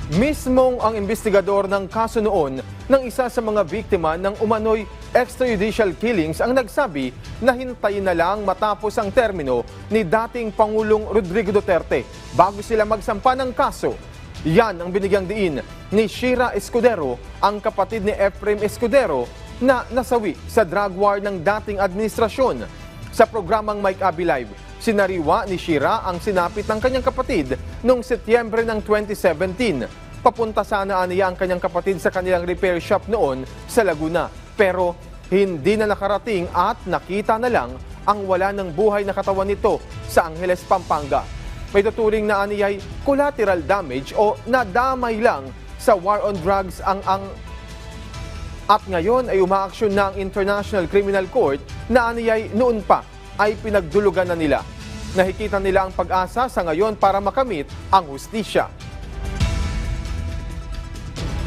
Mismong ang investigador ng kaso noon ng isa sa mga biktima ng umano'y extrajudicial killings ang nagsabi na hintayin na lang matapos ang termino ni dating Pangulong Rodrigo Duterte bago sila magsampa ng kaso. Yan ang binigyang diin ni Shira Escudero, ang kapatid ni Efrem Escudero na nasawi sa drug war ng dating administrasyon. Sa programang Mike Abby Live, sinariwa ni Shira ang sinapit ng kanyang kapatid noong Setyembre ng 2017. Papunta sana niya ang kanyang kapatid sa kanilang repair shop noon sa Laguna. Pero hindi na nakarating at nakita na lang ang wala ng buhay na katawan nito sa Angeles, Pampanga. May tuturing na aniyay collateral damage o nadamay lang sa war on drugs at ngayon ay umaaksyon na ang International Criminal Court na aniyay noon pa ay pinagdulugan na nila. Nakikita nila ang pag-asa sa ngayon para makamit ang hustisya.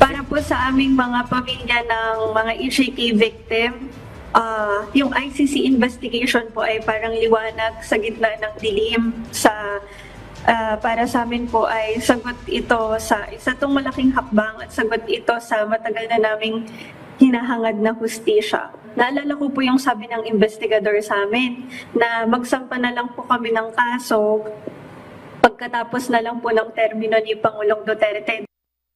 Para po sa aming mga pamilya ng mga EJK victim, yung ICC investigation po ay parang liwanag sa gitna ng dilim. Para sa amin po ay sagot ito sa isa tong malaking hakbang at sagot ito sa matagal na naming hinahangad na hustisya. Naalala ko po yung sabi ng investigador sa amin na magsampa na lang po kami ng kaso pagkatapos na lang po ng termino ni Pangulong Duterte.